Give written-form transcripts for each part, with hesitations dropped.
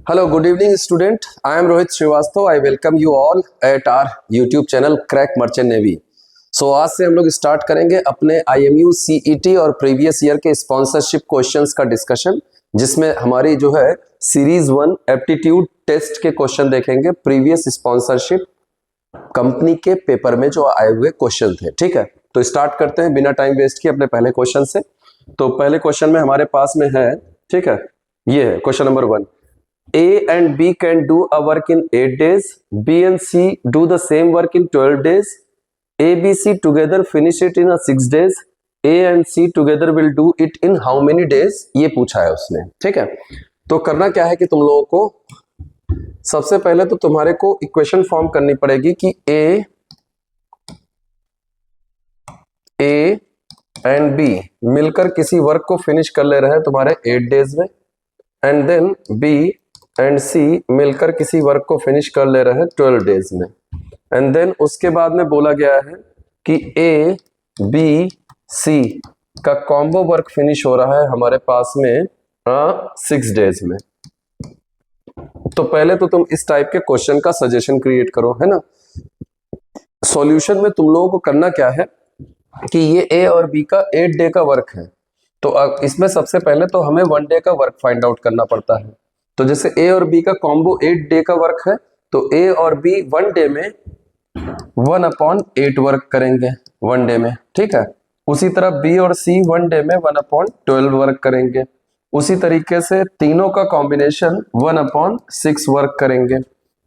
Hello, good evening, student. I am Rohit Srivastava. I welcome you all at our YouTube channel Crack Merchant Navy. So आज से हम लोग start करेंगे अपने IMU CET और previous year के sponsorship questions का डिस्कशन, जिसमें हमारी जो है सीरीज 1 एप्टीट्यूड टेस्ट के क्वेश्चन देखेंगे प्रीवियस स्पॉन्सरशिप कंपनी के पेपर में जो आए हुए क्वेश्चन थे। ठीक है, तो स्टार्ट करते हैं बिना टाइम वेस्ट किए अपने पहले क्वेश्चन से। तो पहले क्वेश्चन में हमारे पास में है, ठीक है, ये है question number 1। A and B can do a work in 8 days. B and C do the same work in 12 days. A, B, C together finish it in 6 days. A and C together will do it in how many days? ये पूछा है उसने। ठीक है, तो करना क्या है कि तुम लोगों को सबसे पहले तो तुम्हारे को इक्वेशन फॉर्म करनी पड़ेगी कि A एंड B मिलकर किसी वर्क को फिनिश कर ले रहे हैं तुम्हारे 8 डेज में, and then B and C मिलकर किसी वर्क को फिनिश कर ले रहे हैं 12 डेज में, एंड देन उसके बाद में बोला गया है कि A, B, C का कॉम्बो वर्क फिनिश हो रहा है हमारे पास में 6 डेज में। तो पहले तो तुम इस टाइप के क्वेश्चन का सजेशन क्रिएट करो, है ना। सॉल्यूशन में तुम लोगों को करना क्या है कि ये A और B का 8 डे का वर्क है, तो इसमें सबसे पहले तो हमें 1 डे का वर्क फाइंड आउट करना पड़ता है। तो जैसे A और B का कॉम्बो 8 डे का वर्क है, तो A और B 1 डे में 1/8 वर्क करेंगे 1 डे में। ठीक है, उसी तरह B और C 1 डे में 1/12 वर्क करेंगे। उसी तरीके से तीनों का कॉम्बिनेशन 1/6 वर्क करेंगे।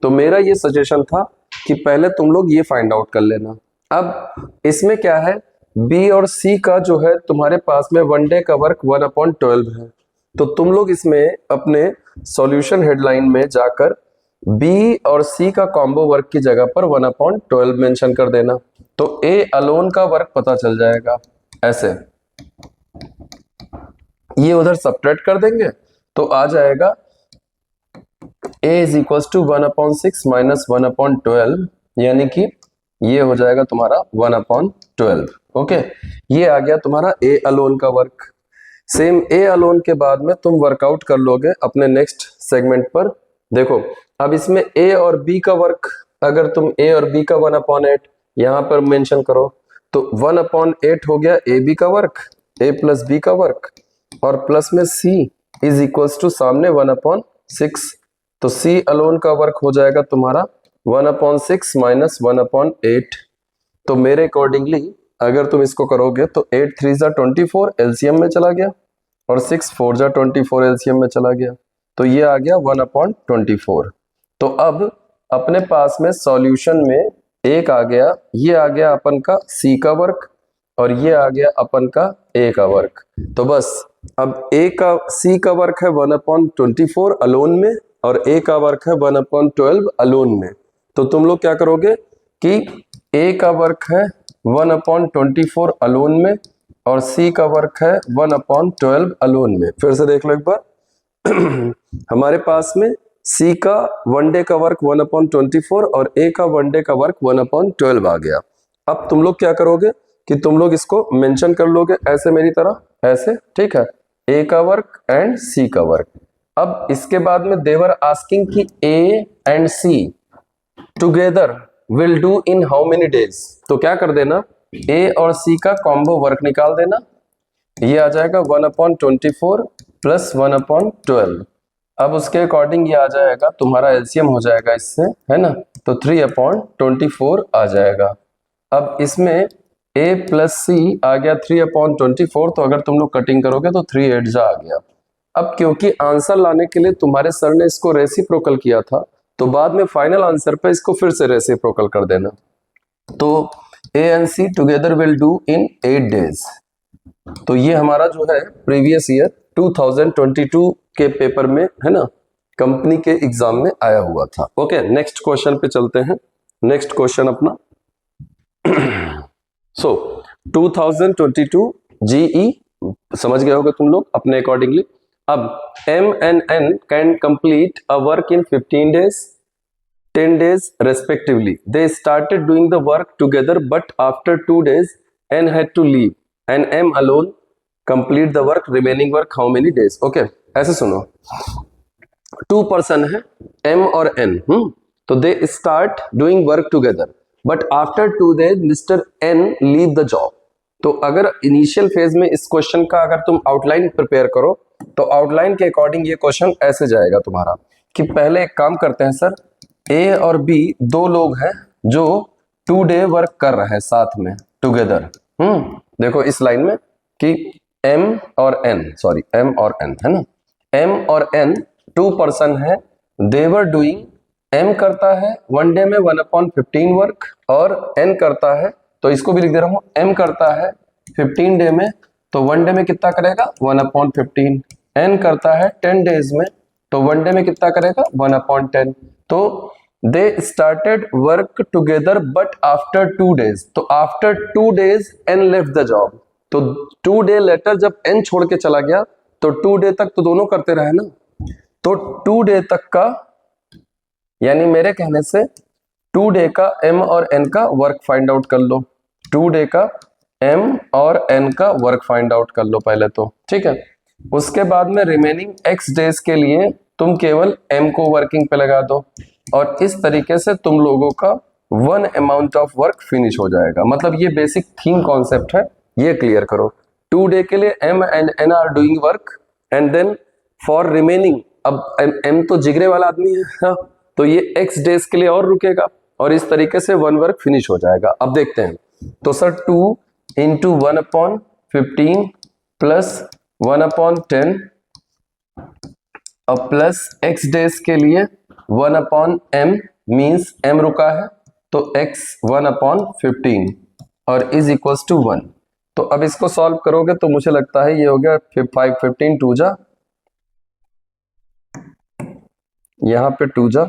तो मेरा ये सजेशन था कि पहले तुम लोग ये फाइंड आउट कर लेना। अब इसमें क्या है, B और C का जो है तुम्हारे पास में 1 डे का वर्क 1/12 है, तो तुम लोग इसमें अपने सॉल्यूशन हेडलाइन में जाकर B और C का कॉम्बो वर्क की जगह पर 1/12 मेंशन कर देना, तो A अलोन का वर्क पता चल जाएगा। ऐसे ये उधर सब्ट्रैक्ट कर देंगे तो आ जाएगा A is equal to 1/6 minus 1/12, यानी कि ये हो जाएगा तुम्हारा 1/12। ओके, ये आ गया तुम्हारा A अलोन का वर्क। सेम A अलोन के बाद में तुम वर्कआउट कर लोगे अपने नेक्स्ट सेगमेंट पर। देखो अब इसमें A और B का वर्क, अगर तुम A और B का 1/8 यहां पर मेंशन करो तो 1/8 हो गया A B का वर्क, A प्लस B का वर्क, और प्लस में C इज इक्वल्स टू सामने 1/6, तो C अलोन का वर्क हो जाएगा तुम्हारा 1/6 माइनस 1/8। तो मेरे अकॉर्डिंगली अगर तुम इसको करोगे तो 8 3 जा 24 एलसीएम में चला गया, और 6 4 जा 24 एलसीएम में चला गया, तो ये आ गया 1/24। तो अब अपने पास में सॉल्यूशन में एक आ गया, ये आ गया अपन का C का वर्क, और ये आ गया अपन का A का वर्क। तो बस अब A का C का वर्क है 1/24 अलोन में, और A का वर्क है 1/12 अलोन में। तो तुम लोग क्या करोगे कि A का वर्क है 1/24 अलोन में, और C का वर्क है 1/12 अलोन में। फिर से देख लो एक बार हमारे पास में C का 1 डे का वर्क 1/24 और A का 1 डे का वर्क 1/12 आ गया। अब तुम लोग क्या करोगे कि तुम लोग इसको मेंशन कर लोगे ऐसे मेरी तरह, ऐसे। ठीक है, A का वर्क एंड C का वर्क। अब इसके बाद में देवर आस्किंग कि A and C together will do in how many days, तो क्या कर देना, A और C का कॉम्बो वर्क निकाल देना। ये आ जाएगा 1/24 प्लस 1/12। अब उसके अकॉर्डिंग ये आ जाएगा तुम्हारा एलसीएम हो जाएगा इससे, है ना, तो 3/24 आ जाएगा। अब इसमें A प्लस C आ गया 3/24, तो अगर तुम लोग कटिंग करोगे तो 3 8 जा आ गया। अब क्योंकि आंसर लाने के लिए तुम्हारे सर ने इसको रेसिप्रोकल किया था, तो बाद में फाइनल आंसर पे इसको फिर से रेसिप्रोकल कर देना। तो A and C together will do in 8 days. तो ये हमारा जो है प्रीवियस ईयर 2022 के पेपर में, है ना, कंपनी के एग्जाम में आया हुआ था। ओके, नेक्स्ट क्वेश्चन पे चलते हैं। नेक्स्ट क्वेश्चन अपना सो 2022 जीई समझ गए होगे तुम लोग अपने अकॉर्डिंगली। अब M and N can complete a work in 15 days, 10 days respectively. They started doing the work together, but after 2 days N had to leave and M alone complete the work. Remaining work how many days? Okay, ऐसे सुनो, 2 person है M और N, तो they start doing work together but after 2 days mister N leave the job. तो अगर initial phase में इस question का अगर तुम आउटलाइन प्रिपेयर करो तो आउटलाइन के अकॉर्डिंग ये क्वेश्चन ऐसे जाएगा तुम्हारा कि पहले एक काम करते हैं सर, A और B दो लोग हैं जो 2 day वर्क कर रहे हैं साथ में टुगेदर। देखो इस लाइन में कि M और N है ना, M और N 2 पर्सन है, देवर डूइंग, M करता है 1 day में 1/15 वर्क और N करता है, तो इसको भी लिख दे रहा हूं, M करता है 15 डे में, तो 1 day में कितना करेगा 1/15, N करता है 10 days में, तो 1 day में कितना करेगा 1/10। तो they started work together but after 2 days, तो after 2 days N left the job, तो 2 day लेटर जब N छोड़ के चला गया तो 2 day तक तो दोनों करते रहे ना, तो 2 day तक का, यानी मेरे कहने से 2 day का M और N का वर्क फाइंड आउट कर लो, 2 day का M और N का वर्क फाइंड आउट कर लो पहले तो, ठीक है। उसके बाद में रिमेनिंग x डेज के लिए तुम केवल M को वर्किंग पे लगा दो और इस तरीके से तुम लोगों का 1 अमाउंट ऑफ वर्क फिनिश हो जाएगा। मतलब ये बेसिक थीम कॉन्सेप्ट है, ये क्लियर करो। 2 day के लिए M and N are doing work and then for remaining, अब M तो जिगरे वाला आदमी है, हाँ, तो ये x डेज के लिए और रुकेगा और इस तरीके से 1 वर्क फिनिश हो जाएगा। अब देखते हैं, तो सर 2 into 1/15 प्लस 1/10 और प्लस x डेज के लिए 1/m मीन्स m रुका है, तो x 1/15 और इज इक्वल्स टू 1। तो अब इसको सॉल्व करोगे तो मुझे लगता है ये हो गया 5/15 2 जा, यहाँ पे 2 जा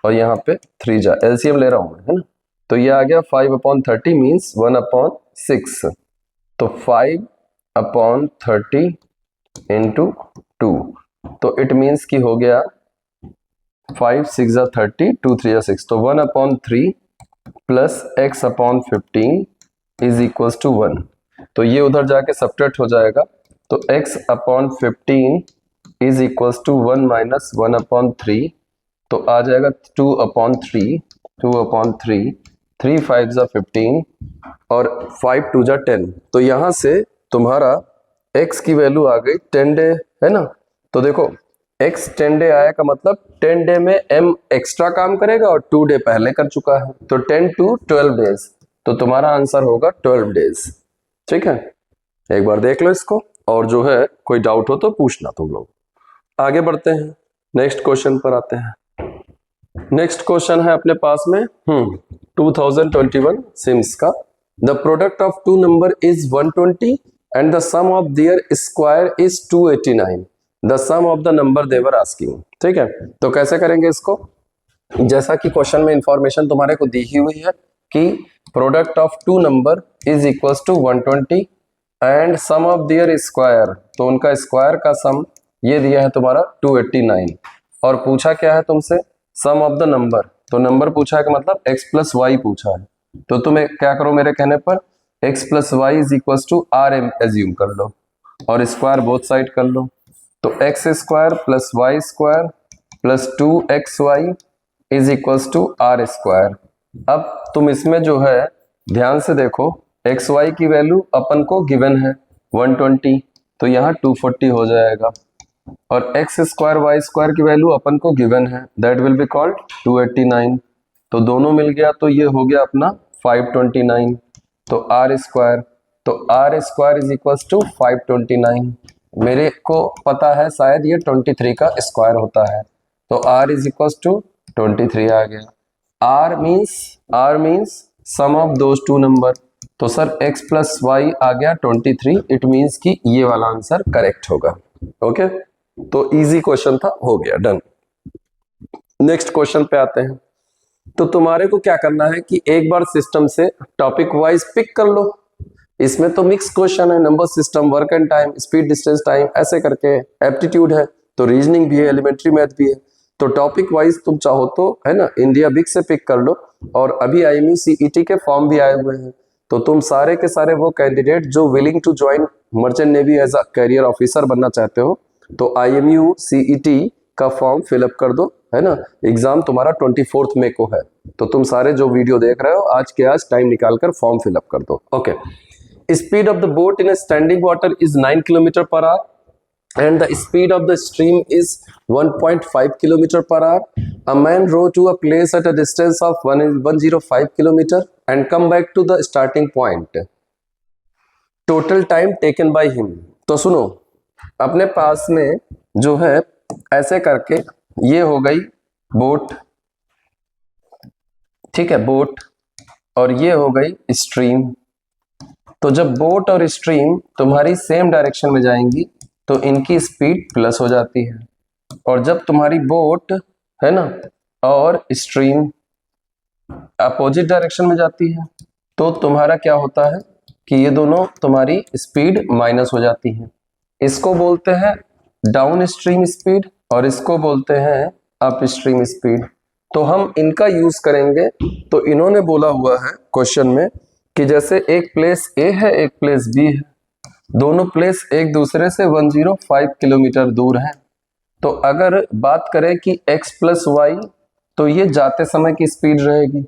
और यहाँ पे 3 जा, एलसीएम ले रहा हूं मैं, है ना, तो ये आ गया 5/30 मीन्स 1/6, तो 5/30 इंटू 2, तो इट मीन्स कि हो गया 5 6 30 2 3 6, तो 1/3 plus x/15 is equals to 1। तो ये उधर जाके सब्ट्रैक्ट हो जाएगा, तो x/15 is equals to 1 minus 1/3, तो आ जाएगा 2/3 3 5 15 और 5 2 10। तो यहां से तुम्हारा x की वैल्यू आ गई 10 डे, है ना, तो देखो x 10 डे आया का मतलब 10 डे में m एक्स्ट्रा काम करेगा और 2 डे पहले कर चुका है, तो 10 to 12 डेज, तो तुम्हारा आंसर होगा 12 डेज। ठीक है, एक बार देख लो इसको और जो है कोई डाउट हो तो पूछना तुम लोग। आगे बढ़ते हैं, नेक्स्ट क्वेश्चन पर आते हैं। नेक्स्ट क्वेश्चन है अपने पास में 2021 सिम्स का, the product of two number is 120 and the sum of their square is 289, the sum of the number they were asking. ठीक है, तो कैसे करेंगे इसको, जैसा कि क्वेश्चन में इंफॉर्मेशन तुम्हारे को दी ही हुई है कि product of two number is equals to 120 and sum of their square, तो उनका स्क्वायर का सम ये दिया है तुम्हारा 289 और पूछा क्या है तुमसे सम ऑफ द नंबर, तो नंबर पूछा है कि मतलब x प्लस वाई पूछा है, तो तुम्हें क्या करो मेरे कहने पर x plus y is equals to r assume कर लो और स्क्वायर बोथ साइड कर लो, तो x square plus y square प्लस 2xy is equals to r square. अब तुम इसमें जो है ध्यान से देखो xy की वैल्यू अपन को गिवन है 120, तो यहाँ 240 हो जाएगा और x स्क्वायर वाई स्क्वायर की वैल्यू अपन को गिवन है, दैट विल बी कॉल्ड 289, तो दोनों मिल गया तो ये हो गया अपना 529, तो r square is equals to 529। मेरे को पता है शायद ये 23 का स्क्वायर होता है, तो r इज इक्वल्स टू 23 आ गया। r means sum of those two number, तो सर x प्लस वाई आ गया 23, इट मीन्स कि ये वाला आंसर करेक्ट होगा। ओके, तो इजी क्वेश्चन था, हो गया, डन। नेक्स्ट क्वेश्चन पे आते हैं, तो तुम्हारे को क्या करना है कि एक बार सिस्टम से टॉपिक वाइज पिक कर लो, इसमें तो मिक्स क्वेश्चन है, number system, work and time, speed distance time, ऐसे करके एप्टीट्यूड है, तो रीजनिंग भी है, एलिमेंट्री मैथ भी है, तो टॉपिक वाइज तुम चाहो तो है ना इंडिया बिग से पिक कर लो, और अभी IME CET के फॉर्म भी आए हुए हैं, तो तुम सारे के सारे वो कैंडिडेट जो willing to join merchant navy as a career officer बनना चाहते हो, तो IMU CET का फॉर्म फिलअप कर दो, है ना। एग्जाम तुम्हारा 24 मई को है, तो तुम सारे जो वीडियो देख रहे हो आज के आज टाइम निकाल कर फॉर्म फिलअप कर दो। Okay, speed of the boat in standing water is 9 kilometre per hour and the speed of the stream is 1.5 kilometer per hour. A man row to a place at a distance of 105 kilometer and come back to the starting point. Total time taken by him. तो सुनो, अपने पास में जो है ऐसे करके ये हो गई बोट, ठीक है, बोट, और ये हो गई स्ट्रीम। तो जब बोट और स्ट्रीम तुम्हारी सेम डायरेक्शन में जाएंगी तो इनकी स्पीड प्लस हो जाती है, और जब तुम्हारी बोट है ना और स्ट्रीम अपोजिट डायरेक्शन में जाती है तो तुम्हारा क्या होता है कि ये दोनों तुम्हारी स्पीड माइनस हो जाती है। इसको बोलते हैं डाउन स्ट्रीम स्पीड और इसको बोलते हैं अप स्ट्रीम स्पीड। तो हम इनका यूज करेंगे। तो इन्होंने बोला हुआ है क्वेश्चन में कि जैसे एक प्लेस ए है एक प्लेस बी है, दोनों प्लेस एक दूसरे से 105 किलोमीटर दूर है। तो अगर बात करें कि x प्लस वाई, तो ये जाते समय की स्पीड रहेगी।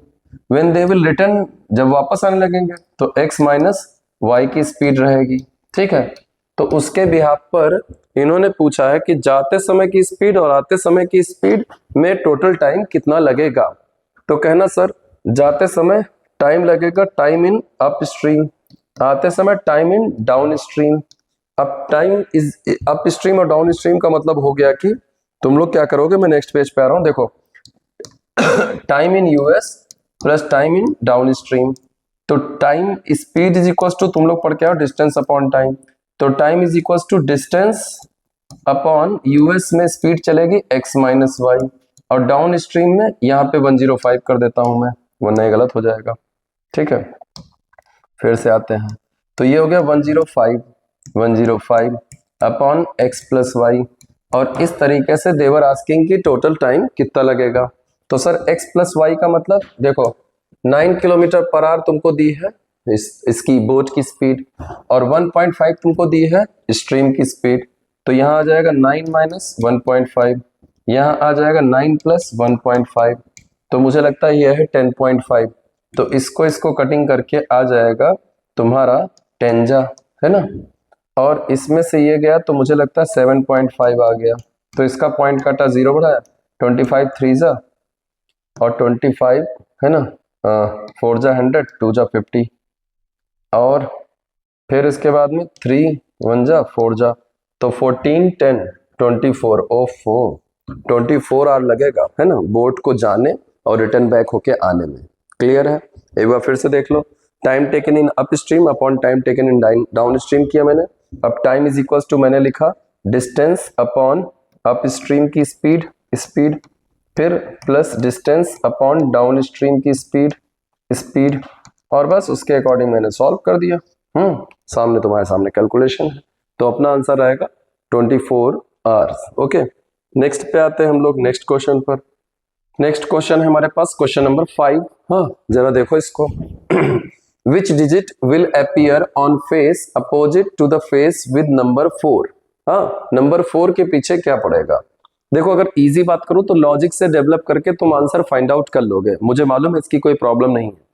व्हेन दे विल रिटर्न, जब वापस आने लगेंगे तो x माइनस वाई की स्पीड रहेगी, ठीक है। तो उसके बिहाफ पर इन्होंने पूछा है कि जाते समय की स्पीड और आते समय की स्पीड में टोटल टाइम कितना लगेगा। तो कहना सर जाते समय टाइम लगेगा टाइम इन अप स्ट्रीम, आते समय टाइम इन डाउन स्ट्रीम। अब टाइम इज अप स्ट्रीम और डाउन स्ट्रीम का मतलब हो गया कि तुम लोग क्या करोगे, मैं नेक्स्ट पेज पे आ रहा हूं, देखो time in US plus time in down stream. तो time speed is equal to, तुम लोग पढ़ के आओ, डिस्टेंस अपॉन टाइम। तो time is equal to distance upon US में स्पीड चलेगी x माइनस वाई, और डाउन स्ट्रीम में यहाँ पे 105 कर देता हूं मैं, वरना ये गलत हो जाएगा, ठीक है। फिर से आते हैं, तो ये हो गया 105 अपॉन x प्लस वाई, और इस तरीके से देवर आस्किंग की टोटल टाइम कितना लगेगा। तो सर x प्लस वाई का मतलब देखो 9 किलोमीटर पर आवर तुमको दी है इसकी बोट की स्पीड, और 1.5 तुमको दी है स्ट्रीम की स्पीड। तो यहाँ आ जाएगा 9 माइनस 1.5, यहाँ आ जाएगा 9 प्लस 1.5, तो मुझे लगता है यह है 10.5। तो इसको कटिंग करके आ जाएगा तुम्हारा 10 जा, है ना, और इसमें से ये गया तो मुझे लगता है 7.5 आ गया। तो इसका पॉइंट काटा 0 बढ़ाया, 25 3 जा और 25 है ना, 4 जा 100, 2 जा 50, और फिर इसके बाद में 3 1 जा 4 जा, तो 14 10 24, ओफो 24 आवर लगेगा, है ना, बोट को जाने और रिटर्न बैक होके आने में। क्लियर है? एक बार फिर से देख लो, time taken in up stream upon time taken in down stream किया मैंने। अब टाइम इज इक्वल टू मैंने लिखा डिस्टेंस अपॉन अप स्ट्रीम की स्पीड, फिर plus distance upon down stream की स्पीड, और बस उसके अकॉर्डिंग मैंने सॉल्व कर दिया। सामने तुम्हारे सामने कैलकुलेशन है, तो अपना आंसर आएगा 24 आवर्स। ओके, नेक्स्ट पे आते हैं हम लोग नेक्स्ट क्वेश्चन पर। नेक्स्ट क्वेश्चन है हमारे पास क्वेश्चन नंबर 5। हाँ जरा देखो इसको। Which digit will appear on face opposite to the face with number 4। हाँ, नंबर 4 के पीछे क्या पड़ेगा। देखो अगर इजी बात करूं तो लॉजिक से डेवलप करके तुम आंसर फाइंड आउट कर लोगे, मुझे मालूम है इसकी कोई प्रॉब्लम नहीं है।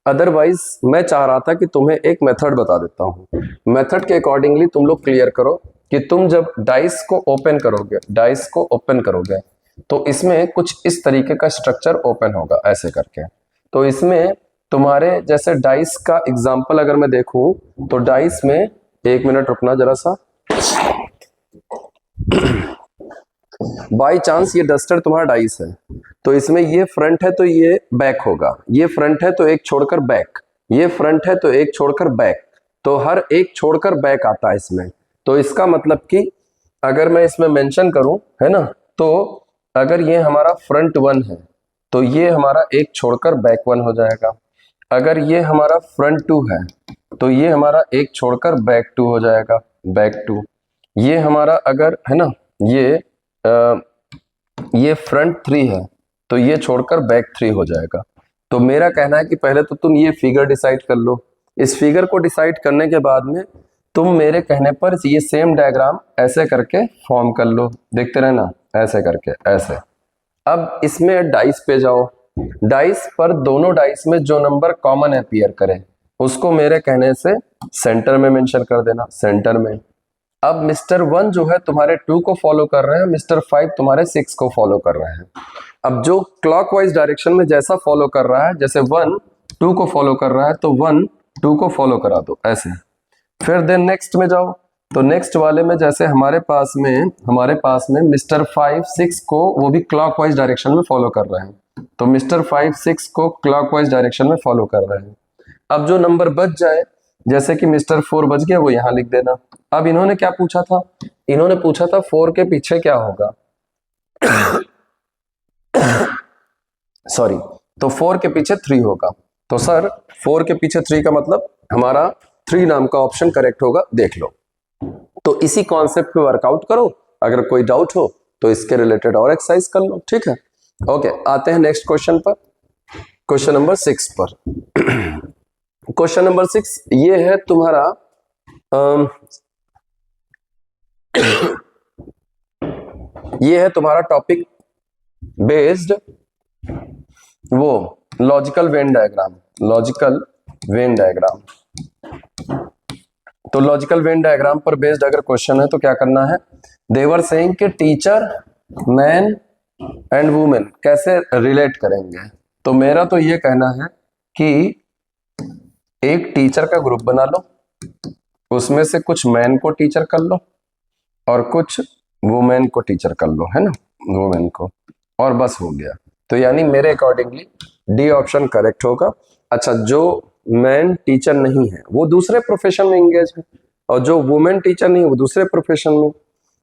अदरवाइज मैं चाह रहा था कि तुम्हें एक मेथड बता देता हूं, मेथड के अकॉर्डिंगली तुम लोग क्लियर करो कि तुम जब डाइस को ओपन करोगे तो इसमें कुछ इस तरीके का स्ट्रक्चर ओपन होगा ऐसे करके। तो इसमें तुम्हारे जैसे डाइस का एग्जांपल अगर मैं देखूं तो डाइस में, एक मिनट रुकना जरा सा, बाय चांस ये डस्टर तुम्हारा डाइस है, तो इसमें ये फ्रंट है तो ये बैक होगा, ये फ्रंट है तो एक छोड़कर बैक, ये फ्रंट है तो एक छोड़कर बैक, तो हर एक छोड़कर बैक आता है इसमें। तो इसका मतलब कि अगर मैं इसमें मेंशन करूं, है ना, तो अगर ये हमारा फ्रंट 1 है तो ये हमारा एक छोड़कर बैक 1 हो जाएगा। अगर ये हमारा फ्रंट 2 है तो ये हमारा एक छोड़कर बैक 2 हो जाएगा, बैक 2। ये हमारा अगर है ना ये फ्रंट 3 है तो ये छोड़कर बैक 3 हो जाएगा। तो मेरा कहना है कि पहले तो तुम ये फिगर डिसाइड कर लो। इस फिगर को डिसाइड करने के बाद में तुम मेरे कहने पर ये सेम डायग्राम ऐसे करके फॉर्म कर लो, देखते रहना, ऐसे करके ऐसे। अब इसमें डाइस पे जाओ, डाइस पर दोनों डाइस में जो नंबर कॉमन अपीयर करे उसको मेरे कहने से सेंटर में मेंशन कर देना, सेंटर में। अब मिस्टर 1 जो है तुम्हारे 2 को फॉलो कर रहे हैं, मिस्टर 5 तुम्हारे 6 को फॉलो कर रहे हैं। अब जो क्लॉकवाइज डायरेक्शन में जैसा फॉलो कर रहा है, जैसे 1 2 को फॉलो कर रहा है तो 1 2 को फॉलो करा दो ऐसे। फिर देन नेक्स्ट में जाओ, तो नेक्स्ट वाले में जैसे हमारे पास में मिस्टर 5 6 को वो भी क्लॉकवाइज डायरेक्शन में फॉलो कर रहे हैं, तो मिस्टर 5 6 को क्लॉकवाइज डायरेक्शन में फॉलो कर रहे हैं। अब जो नंबर बच जाए, जैसे कि मिस्टर 4 बच गया, वो यहां लिख देना। अब इन्होंने क्या पूछा था, इन्होंने पूछा था 4 के पीछे क्या होगा सॉरी, तो 4 के पीछे 3 होगा। तो सर 4 के पीछे 3 का मतलब हमारा 3 नाम का ऑप्शन करेक्ट होगा, देख लो। तो इसी कॉन्सेप्ट पे वर्कआउट करो, अगर कोई डाउट हो तो इसके रिलेटेड और एक्सरसाइज कर लो, ठीक है। ओके, आते हैं नेक्स्ट क्वेश्चन पर, क्वेश्चन नंबर 6 पर। क्वेश्चन नंबर 6 ये है तुम्हारा ये है तुम्हारा टॉपिक बेस्ड वो logical Venn diagram, logical Venn diagram. तो लॉजिकल वेन डायग्राम पर बेस्ड अगर क्वेश्चन है तो क्या करना है, देवर सेइंग कि टीचर मैन एंड वुमेन कैसे रिलेट करेंगे। तो मेरा तो ये कहना है कि एक टीचर का ग्रुप बना लो, उसमें से कुछ मैन को टीचर कर लो और कुछ वुमेन को टीचर कर लो, है ना, वुमेन को, और बस हो गया। तो यानी मेरे अकॉर्डिंगली डी ऑप्शन करेक्ट होगा। अच्छा, जो मैन टीचर नहीं है वो दूसरे प्रोफेशन में एंगेज है, और जो वुमेन टीचर नहीं है वो दूसरे प्रोफेशन में।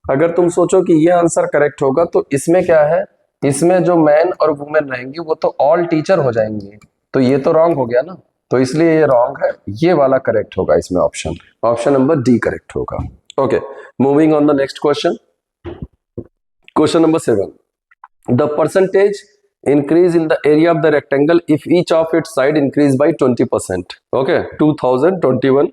अगर तुम सोचो कि ये आंसर करेक्ट होगा तो इसमें क्या है, इसमें जो मैन और वुमेन रहेंगी वो तो ऑल टीचर हो जाएंगे, तो ये तो रॉन्ग हो गया ना, तो इसलिए ये रॉन्ग है, ये वाला करेक्ट होगा इसमें, ऑप्शन नंबर डी करेक्ट होगा। Okay, moving on the next question, question number 7, the percentage increase in the area of the rectangle if each of its side increase by 20%। Okay, 2021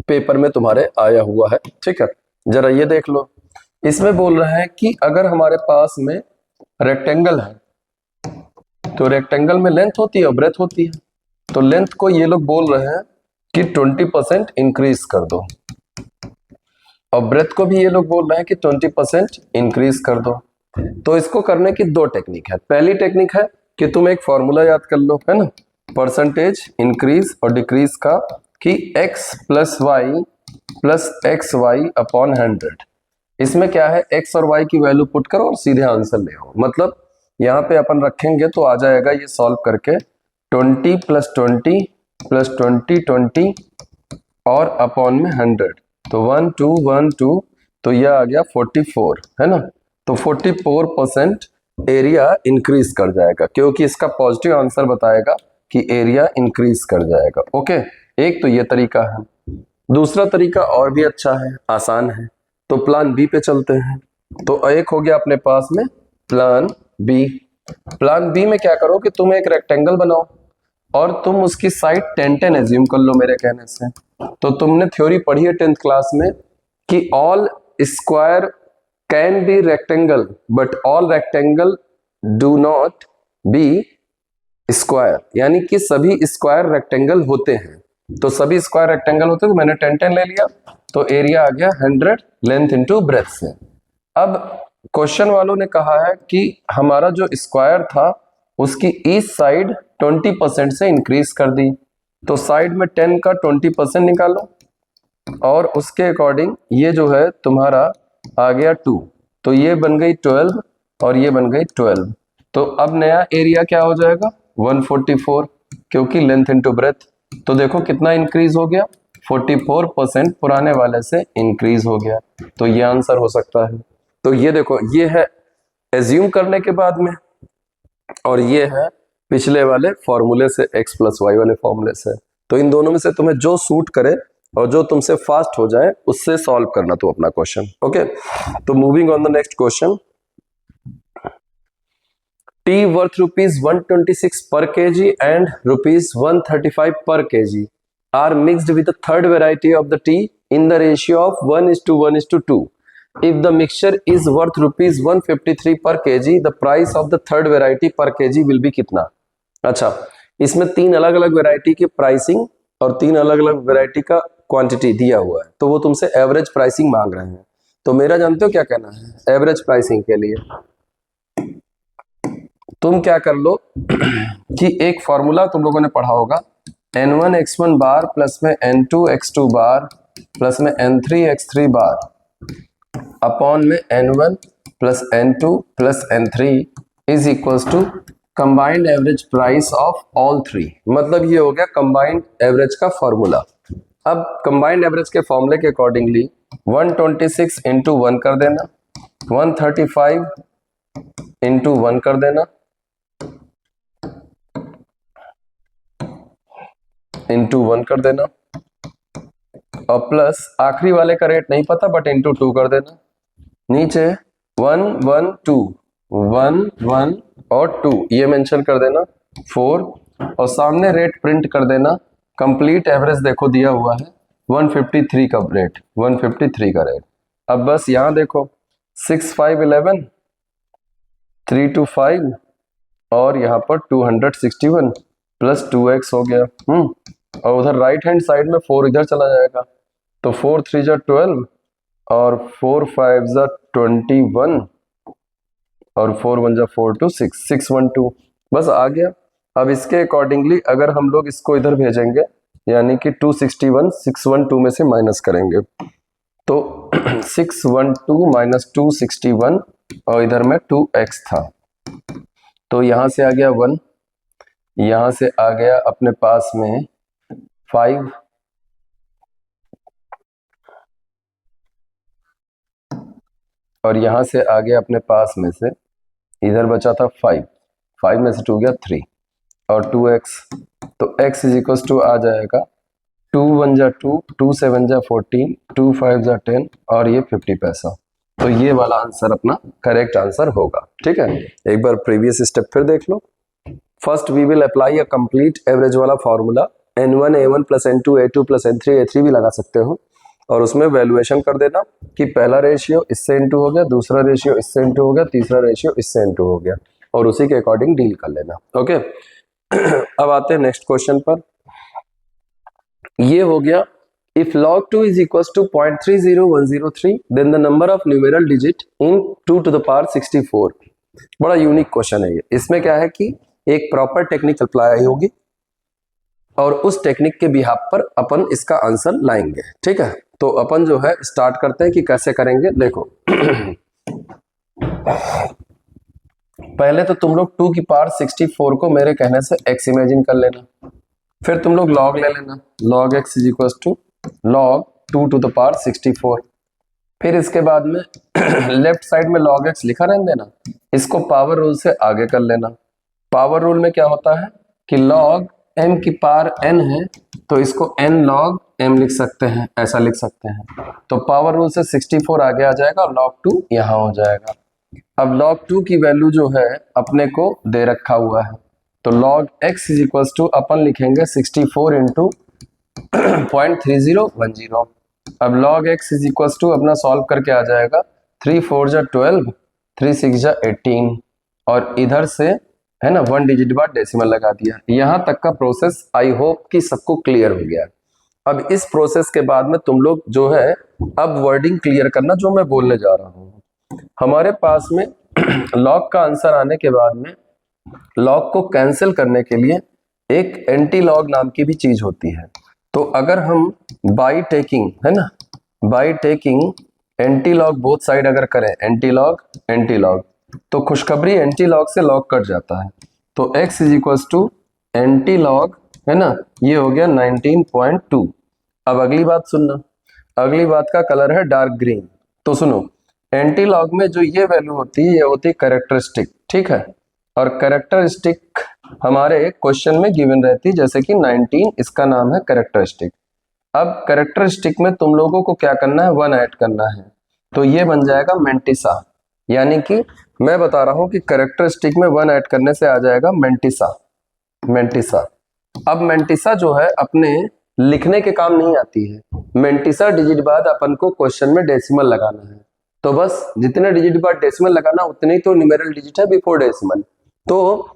paper में तुम्हारे आया हुआ है, ठीक है। जरा ये देख लो, इसमें बोल रहे हैं कि अगर हमारे पास में रेक्टेंगल है तो रेक्टेंगल में लेंथ होती है और ब्रेथ होती है, तो लेंथ को ये लोग बोल रहे हैं कि 20% इंक्रीज कर दो, और ब्रेथ को भी ये लोग बोल रहे हैं कि 20% इंक्रीज कर दो। तो इसको करने की दो टेक्निक है। पहली टेक्निक है कि तुम एक फॉर्मूला याद कर लो, है ना, परसेंटेज इंक्रीज और डिक्रीज का, कि x plus Y plus X Y upon 100। इसमें क्या है, x और y की वैल्यू पुट करो और सीधे आंसर ले आओ। मतलब यहाँ पे अपन रखेंगे तो आ जाएगा ये सॉल्व करके 20 प्लस 20 प्लस 20 20 और अपॉन में 100, तो 1 2 1 2, तो यह आ गया 44, है ना। तो 44% एरिया इंक्रीज कर जाएगा, क्योंकि इसका पॉजिटिव आंसर बताएगा कि एरिया इंक्रीज कर जाएगा। ओके, एक तो ये तरीका है। दूसरा तरीका और भी अच्छा है, आसान है, तो प्लान बी पे चलते हैं। तो एक हो गया अपने पास में प्लान बी। प्लान बी में क्या करो कि तुम एक रेक्टेंगल बनाओ और तुम उसकी साइड 10 10 एज्यूम कर लो मेरे कहने से। तो तुमने थ्योरी पढ़ी है 10th क्लास में कि all square can be rectangle but all rectangle do not be square, यानी कि सभी स्क्वायर रेक्टेंगल होते हैं। तो सभी स्क्वायर रेक्टेंगल होते हैं, तो मैंने 10 10 ले लिया, तो एरिया आ गया 100 लेंथ इनटू ब्रेथ से। अब क्वेश्चन वालों ने कहा है कि हमारा जो स्क्वायर था उसकी ईस्ट साइड 20% से इंक्रीज कर दी, तो साइड में 10 का 20% निकालो और उसके अकॉर्डिंग ये जो है तुम्हारा आ गया 2, तो ये बन गई 12 और ये बन गई 12। तो अब नया एरिया क्या हो जाएगा 144, क्योंकि लेंथ इनटू ब्रेथ। तो देखो कितना इंक्रीज हो गया, 44% पुराने वाले से इंक्रीज हो गया, तो ये आंसर हो सकता है। तो ये देखो, ये है एज्यूम करने के बाद में, और ये है पिछले वाले फॉर्मूले से, x प्लस वाई वाले फॉर्मूले से। तो इन दोनों में से तुम्हें जो सूट करे और जो तुमसे फास्ट हो जाए उससे सॉल्व करना तो अपना क्वेश्चन। ओके, तो moving on the next question, T worth ₹126 per kg and ₹135 per kg are mixed with the third variety of the tea in the ratio of 1:1:2. If the mixture is worth rupees 153 per kg, the price of the third variety per kg will be कितना? अच्छा, इसमें तीन अलग अलग variety की pricing और तीन अलग अलग वैरायटी का क्वांटिटी दिया हुआ है, तो वो तुमसे एवरेज प्राइसिंग मांग रहे हैं। तो मेरा जानते हो क्या कहना है एवरेज प्राइसिंग के लिए? तुम क्या कर लो कि एक फॉर्मूला तुम लोगों ने पढ़ा होगा, n1 x1 बार प्लस में n2 x2 बार प्लस में n3 x3 बार अपॉन में n1 plus n2 plus n3 is equals to combined average price of all three. मतलब ये हो गया कंबाइंड एवरेज का फॉर्मूला। अब कंबाइंड एवरेज के फॉर्मूले के अकॉर्डिंगली 126 इंटू 1 कर देना, 135 इंटू 1 कर देना, इंटू 1 कर देना, और प्लस आखिरी वाले का रेट नहीं पता बट इंटू 2 कर देना। नीचे 1 1 2 1 1 और 2 ये मेंशन कर देना 4, और सामने रेट प्रिंट कर देना। कंप्लीट एवरेज देखो दिया हुआ है 153 का रेट, 153 का रेट। अब बस यहाँ देखो 6 5 11 3 2 5 और यहाँ पर 261 प्लस 2x हो गया। और उधर राइट हैंड साइड में 4 इधर चला जाएगा, तो 4 3 जा 12 और 4 5 जा 21 और 4 1 जा 4 2 6 612 बस आ गया। अब इसके अकॉर्डिंगली अगर हम लोग इसको इधर भेजेंगे यानी कि 261 612 में से माइनस करेंगे तो 612 माइनस 261 और इधर में 2x था, तो यहाँ से आ गया 1, यहाँ से आ गया अपने पास में 5, और यहाँ से आ गया अपने पास में से इधर बचा था 5, 5 में से 2 गया 3 और 2x, तो x इज इक्वल टू आ जाएगा 2 1 जा 2, 2 7 जा 14, 2 5 जा 10 और ये 50 पैसा। तो ये वाला आंसर अपना करेक्ट आंसर होगा। ठीक है, एक बार प्रीवियस स्टेप फिर देख लो। First we will apply a complete average वाला formula, n1 a1 plus n2 a2 plus n3 a3 भी लगा सकते हो, और उसमें वैल्यूएशन कर देना कि पहला रेशियो इससे इनटू हो गया, दूसरा रेशियो इससे इनटू हो गया, तीसरा रेशियो इससे इनटू हो गया, और उसी के अकॉर्डिंग डील कर लेना। ओके अब आते हैं नेक्स्ट क्वेश्चन पर। ये हो गया if log 2 is equals to 0.30103 then the number of numeral digit in 2 to the power 64। बड़ा यूनिक क्वेश्चन है ये। इसमें क्या है कि एक प्रॉपर टेक्निक अप्लाई होगी और उस टेक्निक के बिहाफ पर अपन इसका आंसर लाएंगे। ठीक है, तो अपन जो है स्टार्ट करते हैं कि कैसे करेंगे। देखो पहले तो तुम लोग 2 की पावर 64 को मेरे कहने से x इमेजिन कर लेना, फिर तुम लोग log ले लेना, log x is equal to log 2 to the power 64। फिर इसके बाद में लेफ्ट साइड में log x लिखा रहने देना, इसको पावर रूल से आगे कर लेना। पावर रूल में क्या होता है कि log m की पावर n है तो इसको n log m लिख सकते हैं, ऐसा लिख सकते हैं। तो पावर रूल से 64 आगे आ जाएगा और log 2 यहाँ हो जाएगा। अब log 2 की वैल्यू जो है अपने को दे रखा हुआ है, तो log x is equal to अपन लिखेंगे 64 इंटू 0.3010। अब log x is equal to अपना सॉल्व करके आ जाएगा 3 4 जा 12, 3 6 जा 18, और इधर से है ना 1 डिजिट बाद डेसिमल लगा दिया। यहाँ तक का प्रोसेस आई होप कि सबको क्लियर हो गया। अब इस प्रोसेस के बाद में तुम लोग जो है अब वर्डिंग क्लियर करना जो मैं बोलने जा रहा हूँ। हमारे पास में log का आंसर आने के बाद में log को कैंसिल करने के लिए एक एंटी लॉग नाम की भी चीज होती है। तो अगर हम बाई टेकिंग है ना, by taking anti log both side अगर करें एंटी लॉग, तो खुशखबरी एंटी लॉग से लॉग कट जाता है, तो x is equal to anti log है ना, ये हो गया 19.2। अब अगली बात सुनना, अगली बात का कलर है डार्क ग्रीन। तो सुनो, एंटी लॉग में जो ये वैल्यू होती है ये होती है कैरेक्टरिस्टिक। ठीक है, और कैरेक्टरिस्टिक हमारे क्वेश्चन में गिवन रहती है, जैसे कि 19 इसका नाम है कैरेक्टरिस्टिक। अब कैरेक्टरिस्टिक में तुम लोगों को क्या करना है, 1 ऐड करना है, तो ये बन जाएगा मेंटिसा। यानी कि मैं बता रहा हूं कि कैरेक्टरिस्टिक में 1 ऐड करने से आ जाएगा मेंटिसा। अब मेंटिसा जो है अपने लिखने के काम नहीं आती है। मेंटिसा डिजिट बाद अपन को क्वेश्चन में डेसिमल लगाना है, तो बस जितने डिजिट बाद डेसिमल लगाना उतने ही तो न्यूमेरल डिजिट है बिफोर डेसिमल। तो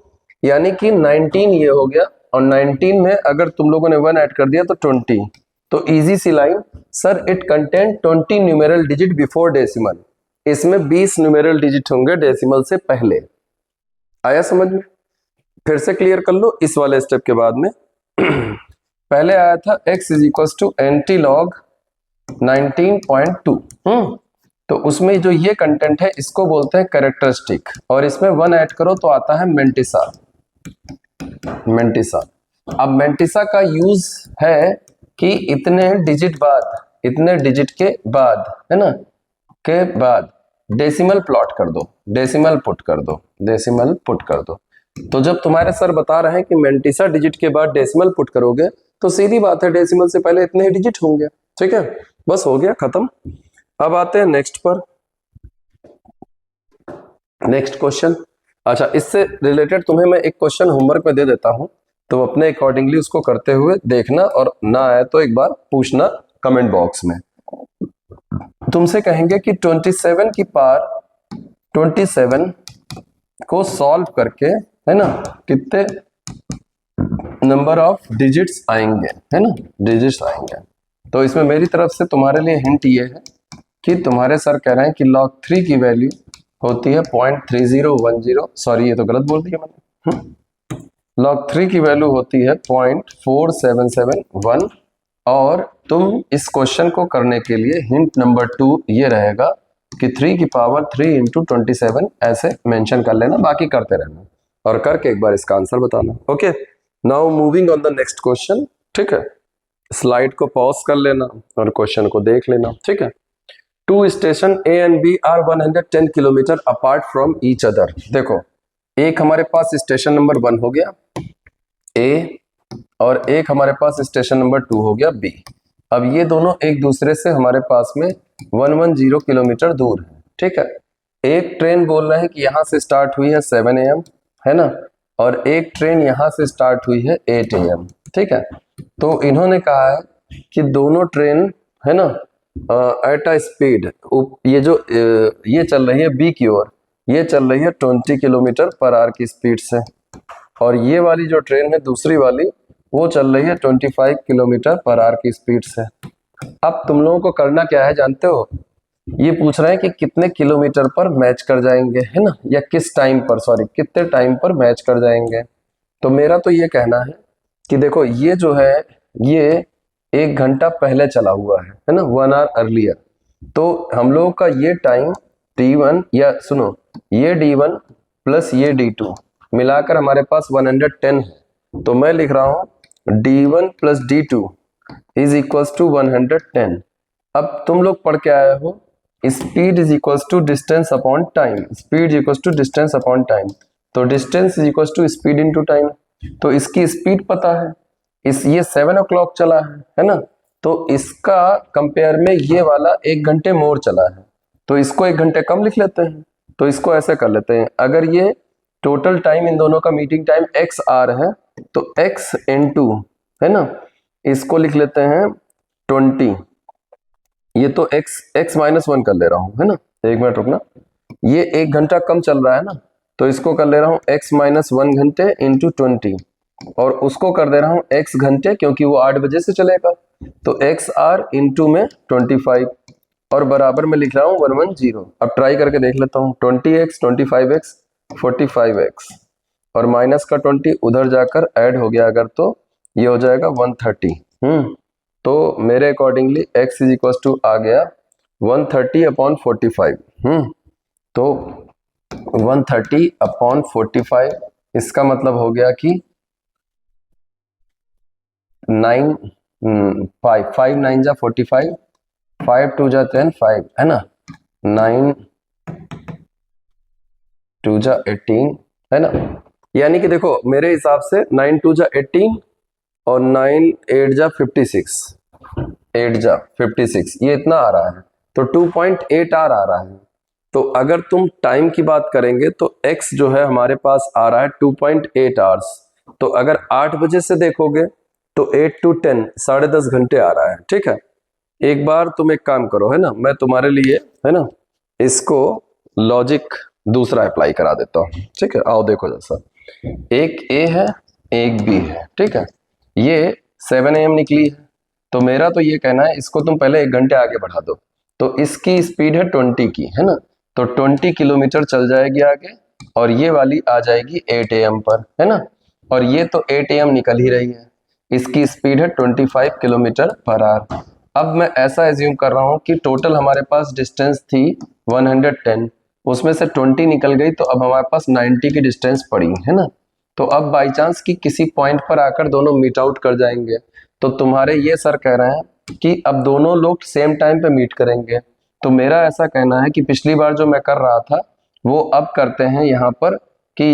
यानी कि 19 ये हो गया, और 19 में अगर तुम लोगों ने 1 ऐड कर दिया तो 20। तो इजी सी line, sir it contain 20 numeral digit before decimal. इसमें 20 न्यूमेरल डिजिट होंगे डेसिमल से पहले। आया समझ में? फिर से क्लियर कर लो इस वाले स्टेप के बाद में। पहले आया था x is equal to anti log 19.2। तो उसमें जो ये कंटेंट है इसको बोलते हैं कैरेक्टरिस्टिक, और इसमें 1 ऐड करो तो आता है मेंटिसा। मेंटिसा, अब मेंटिसा का यूज है कि इतने डिजिट बाद, इतने डिजिट के बाद, है ना, के बाद डेसिमल प्लॉट कर दो, डेसिमल पुट कर दो, डेसिमल पुट कर दो। तो जब तुम्हारे सर बता रहे हैं कि मेंटिसा डिजिट के बाद डेसिमल पुट करोगे तो सीधी बात है डेसिमल से पहले इतने ही डिजिट होंगे। ठीक है, बस हो गया खत्म। अब आते हैं नेक्स्ट पर, नेक्स्ट क्वेश्चन। अच्छा, इससे रिलेटेड तुम्हें मैं एक क्वेश्चन होमवर्क में दे देता हूं, तो अपने अकॉर्डिंगली उसको करते हुए देखना, और ना आए तो एक बार पूछना कमेंट बॉक्स में। तुमसे कहेंगे कि 27 की पावर 27 को सॉल्व करके, है ना, कितने नंबर ऑफ डिजिट्स आएंगे, है ना, डिजिट्स आएंगे। तो इसमें मेरी तरफ से तुम्हारे लिए हिंट ये है कि तुम्हारे सर कह रहे हैं कि log 3 की वैल्यू होती है 0.3010, सॉरी ये तो गलत बोल दिया मैंने। log 3 की वैल्यू होती है 0.4771, और तुम इस क्वेश्चन को करने के लिए हिंट नंबर 2 ये रहेगा कि 3 की पावर 3 इंटू 27 ऐसे मेंशन कर लेना, बाकी करते रहना, और करके एक बार इसका आंसर बताना। Okay, now moving on the next question. ठीक है, स्लाइड को पॉज कर लेना और क्वेश्चन को देख लेना। ठीक है, 2 station A and B are 110 kilometre apart from each other. देखो, एक हमारे पास स्टेशन नंबर 1 हो गया ए, और एक हमारे पास स्टेशन नंबर 2 हो गया बी। अब ये दोनों एक दूसरे से हमारे पास में 110 किलोमीटर दूर है। ठीक है, एक ट्रेन बोल रहे हैं कि यहाँ से स्टार्ट हुई है 7 AM, है ना, और एक ट्रेन यहाँ से स्टार्ट हुई है 8 AM। ठीक है, तो इन्होंने कहा है कि दोनों ट्रेन, है ना, एट अ स्पीड, ये चल रही है बी की ओर, ये चल रही है 20 किलोमीटर पर आवर की स्पीड से, और ये वाली जो ट्रेन है दूसरी वाली वो चल रही है 25 किलोमीटर पर आवर की स्पीड से। अब तुम लोगों को करना क्या है जानते हो? ये पूछ रहे हैं कि कितने किलोमीटर पर मैच कर जाएंगे, है ना, या किस टाइम पर, सॉरी कितने टाइम पर मैच कर जाएंगे। तो मेरा तो ये कहना है कि देखो ये जो है ये 1 घंटा पहले चला हुआ है ना, 1 आवर अर्लियर। तो हम लोगों का ये टाइम D1, या सुनो, ये D1 प्लस ये D2 मिलाकर हमारे पास 110 है। तो मैं लिख रहा हूं D1 plus D2 is equals to 110। अब तुम लोग पढ़ के आए हो speed is equals to distance upon time, speed is equals to distance upon time, तो distance is equals to speed into time. तो इसकी स्पीड पता है, ये 7 o'clock चला है ना, तो इसका कंपेयर में ये वाला 1 घंटे मोर चला है, तो इसको 1 घंटे कम लिख लेते हैं। तो इसको ऐसे कर लेते हैं, अगर ये टोटल टाइम इन दोनों का मीटिंग टाइम x आर है तो x इंटू, है ना, इसको लिख लेते हैं 20, ये तो x माइनस 1 कर ले रहा हूं, है ना, 1 मिनट रुकना, ये 1 घंटा कम चल रहा है ना, तो इसको कर ले रहा हूं x माइनस 1 घंटे इंटू 20, और उसको कर दे रहा हूं x घंटे क्योंकि वो 8 बजे से चलेगा, तो x आर इंटू में 25, और बराबर में लिख रहा हूं 110। अब ट्राई करके देख लेता हूं, 20x 25x 45x, और माइनस का 20 उधर जाकर ऐड हो गया अगर, तो ये हो जाएगा 130। तो मेरे accordingly x is equal to आ गया 130 अपॉन 45। तो 130 अपॉन 45, इसका मतलब हो गया कि 5 9 जा 45, 5 2 जा 10, 5 है ना, 9 2 जा 18, है ना, यानी कि देखो मेरे हिसाब से 9 2 जा 18 और 9 8 जा 56, 8 जा 56, ये इतना आ रहा है, तो 2.8 आर आ रहा है। तो अगर तुम टाइम की बात करेंगे तो x जो है हमारे पास आ रहा है 2.8 आवर्स। तो अगर 8 बजे से देखोगे तो 8 to 10 10.5 घंटे आ रहा है, ठीक है। एक बार तुम एक काम करो, है ना, मैं तुम्हारे लिए, है ना, इसको लॉजिक दूसरा अप्लाई करा देता हूँ, ठीक है। आओ देखो, जैसा एक ए है एक बी है, ठीक है, ये 7 AM निकली है, तो मेरा तो ये कहना है इसको तुम पहले 1 घंटे आगे बढ़ा दो, तो इसकी स्पीड है 20 की, है ना, तो 20 किलोमीटर चल जाएगी आगे, और ये वाली आ जाएगी 8 AM पर, है ना, और ये तो 8 AM निकल ही रही है, इसकी स्पीड है 25 किलोमीटर पर आवर। अब मैं ऐसा एज्यूम कर रहा हूँ कि टोटल हमारे पास डिस्टेंस थी 110, उसमें से 20 निकल गई, तो अब हमारे पास 90 की डिस्टेंस पड़ी, है ना। तो अब बाई चांस कि किसी पॉइंट पर आकर दोनों मीट आउट कर जाएंगे, तो तुम्हारे ये सर कह रहे हैं कि अब दोनों लोग सेम टाइम पे मीट करेंगे। तो मेरा ऐसा कहना है कि पिछली बार जो मैं कर रहा था वो अब करते हैं यहाँ पर कि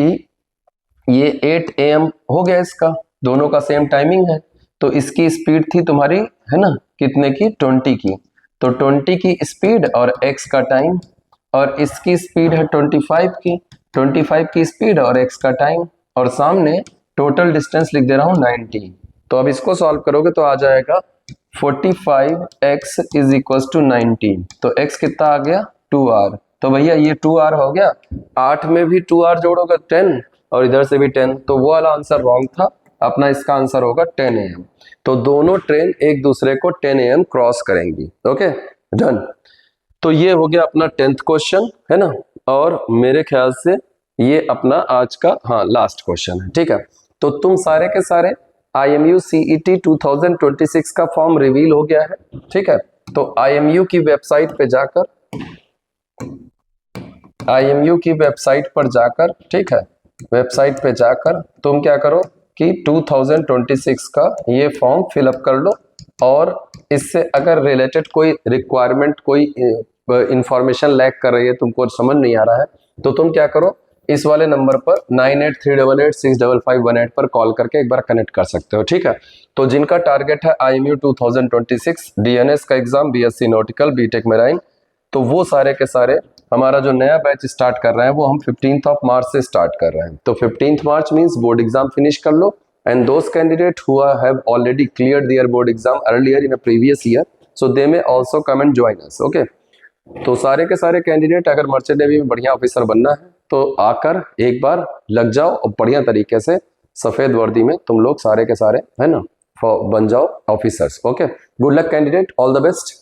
ये 8 AM हो गया, इसका दोनों का सेम टाइमिंग है, तो इसकी स्पीड थी तुम्हारी, है ना, कितने की, 20 की, तो 20 की स्पीड और x का टाइम, और इसकी स्पीड है 25 की स्पीड और x का टाइम, और सामने टोटल डिस्टेंस लिख दे रहा हूँ 90। तो अब इसको सॉल्व करोगे तो आ जाएगा 45x इज इक्वल टू 90, तो x कितना आ गया, 2r, तो भैया ये 2r हो गया, 8 में भी 2r जोड़ोगे 10, और इधर से भी 10, तो वो वाला आंसर रॉन्ग था, अपना इसका आंसर होगा 10 AM। तो दोनों ट्रेन एक दूसरे को 10 AM क्रॉस करेंगी, ओके डन। तो ये हो गया अपना 10th क्वेश्चन, है ना, और मेरे ख्याल से ये अपना आज का, हाँ, लास्ट क्वेश्चन है, ठीक है। तो तुम सारे के सारे IMU CET 2026 का फॉर्म रिवील हो गया है, ठीक है। तो IMU की वेबसाइट पे जाकर, IMU की वेबसाइट पर जाकर, ठीक है, वेबसाइट पे जाकर तुम क्या करो कि 2026 का ये फॉर्म फिलअप कर लो, और इससे अगर रिलेटेड कोई रिक्वायरमेंट, कोई इंफॉर्मेशन लैक कर रही है, तुमको समझ नहीं आ रहा है, तो तुम क्या करो, इस वाले नंबर पर 9838865518 पर कॉल करके एक बार कनेक्ट कर सकते हो, ठीक है। तो जिनका टारगेट है IMU 2026 DNS का exam, BSc nautical, BTech marine, तो वो सारे के सारे हमारा जो नया बैच स्टार्ट कर रहे हैं वो हम 15 मार्च से स्टार्ट कर रहे हैं। तो 15 March means board exam finish कर लो, and those candidate who have already cleared their board exam earlier in a previous year, so they may also come and join us, okay. तो सारे के सारे कैंडिडेट अगर मर्चेंट नेवी में बढ़िया officer बनना है तो आकर एक बार लग जाओ, और बढ़िया तरीके से सफेद वर्दी में तुम लोग सारे के सारे, है ना, बन जाओ officers, okay. Good luck candidate, all the best.